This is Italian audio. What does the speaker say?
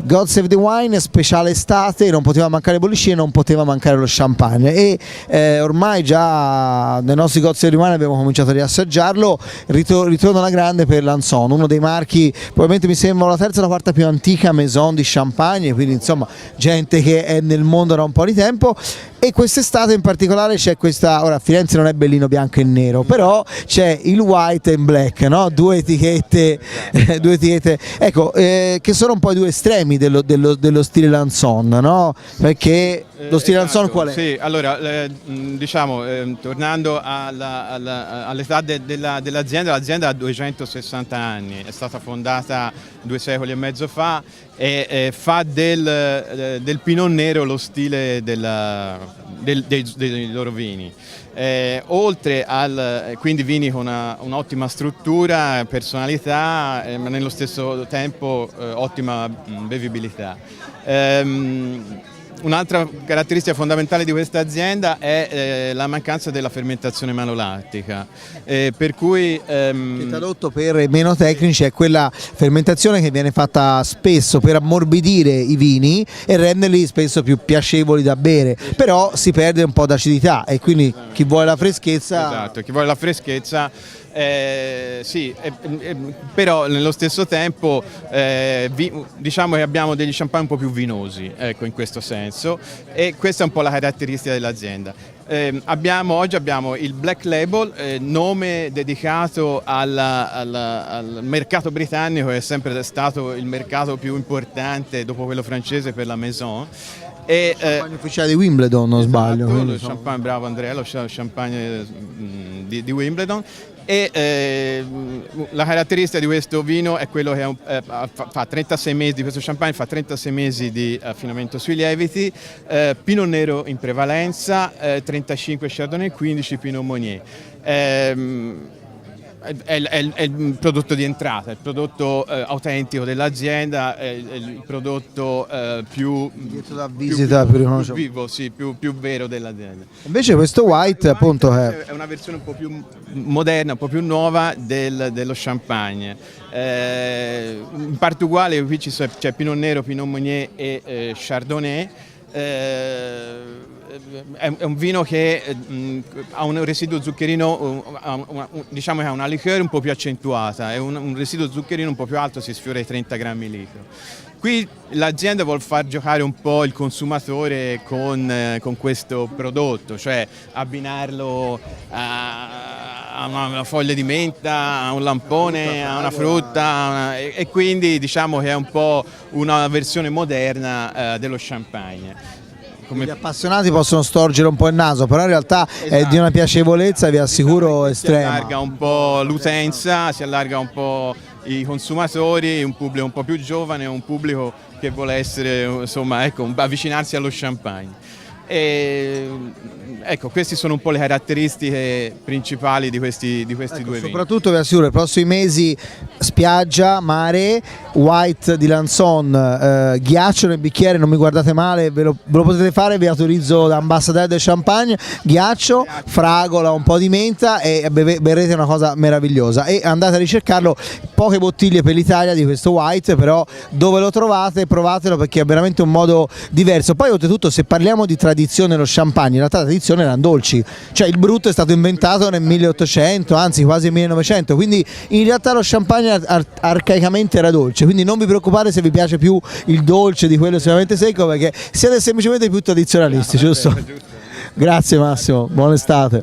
God Save the Wine, speciale estate, non poteva mancare bollicine, non poteva mancare lo champagne e ormai già nei nostri God Save the Wine abbiamo cominciato a riassaggiarlo. Ritorno alla grande per Lanson, uno dei marchi probabilmente mi sembra la terza o la quarta più antica maison di champagne, quindi insomma gente che è nel mondo da un po' di tempo. E quest'estate in particolare c'è questa, ora a Firenze non è bellino bianco e nero, però c'è il white and black, no? Due etichette, ecco, che sono un po' i due estremi dello stile Lanson, no? Perché lo stile Lanson qual è? Sì, allora diciamo, tornando all'età dell'azienda, l'azienda ha 260 anni, è stata fondata 2 secoli e mezzo fa e fa del Pinot Nero lo stile dei loro vini. Oltre quindi vini con un'ottima struttura, personalità, ma nello stesso tempo ottima bevibilità. Un'altra caratteristica fondamentale di questa azienda è la mancanza della fermentazione manolattica, per cui che tradotto per i meno tecnici è quella fermentazione che viene fatta spesso per ammorbidire i vini e renderli spesso più piacevoli da bere, però si perde un po' d'acidità e quindi chi vuole la freschezza. Esatto, chi vuole la freschezza. Sì, però nello stesso tempo diciamo che abbiamo degli champagne un po' più vinosi, ecco, in questo senso, e questa è un po' la caratteristica dell'azienda. Oggi abbiamo il Black Label, nome dedicato al mercato britannico, che è sempre stato il mercato più importante dopo quello francese per la Maison. Champagne ufficiale di Wimbledon, non sbaglio. Lo champagne, bravo Andrea, lo champagne di Wimbledon. E la caratteristica di questo vino è quello che fa 36 mesi di questo champagne, fa 36 mesi di affinamento sui lieviti, Pinot Nero in prevalenza, 35 Chardonnay, 15 Pinot Meunier. È il prodotto di entrata, il prodotto autentico dell'azienda, è il prodotto più vivo, sì, più vero dell'azienda. Invece questo white appunto è una versione un po' più moderna, un po' più nuova dello champagne. In parte uguale, qui c'è Pinot Nero, Pinot Meunier e Chardonnay. È un vino che ha un residuo zuccherino, diciamo che ha una liqueur un po' più accentuata, è un residuo zuccherino un po' più alto, si sfiora i 30 grammi litro. Qui l'azienda vuol far giocare un po' il consumatore con questo prodotto, cioè abbinarlo a una foglia di menta, a un lampone, a una frutta, e quindi diciamo che è un po' una versione moderna dello champagne. Gli appassionati possono storgere un po' il naso, però in realtà è di una piacevolezza, vi assicuro, estrema. Si allarga un po' l'utenza, si allarga un po' i consumatori, un pubblico un po' più giovane, un pubblico che vuole essere, insomma, ecco, avvicinarsi allo champagne. Ecco, queste sono un po' le caratteristiche principali di questi due vini. Soprattutto vi assicuro, i prossimi mesi spiaggia, mare, white di Lanson, ghiaccio nel bicchiere, non mi guardate male, ve lo potete fare, vi autorizzo da ambassadore del champagne, ghiaccio, fragola, un po' di menta e berrete una cosa meravigliosa. E andate a ricercarlo, poche bottiglie per l'Italia di questo white, però dove lo trovate provatelo perché è veramente un modo diverso. Poi oltretutto, se parliamo di tradizione lo champagne, in realtà la tradizione erano dolci, cioè il brutto è stato inventato nel 1800, anzi quasi 1900, quindi in realtà lo champagne arcaicamente era dolce, quindi non vi preoccupate se vi piace più il dolce di quello estremamente secco, perché siete semplicemente più tradizionalisti, giusto? Grazie Massimo, buona estate.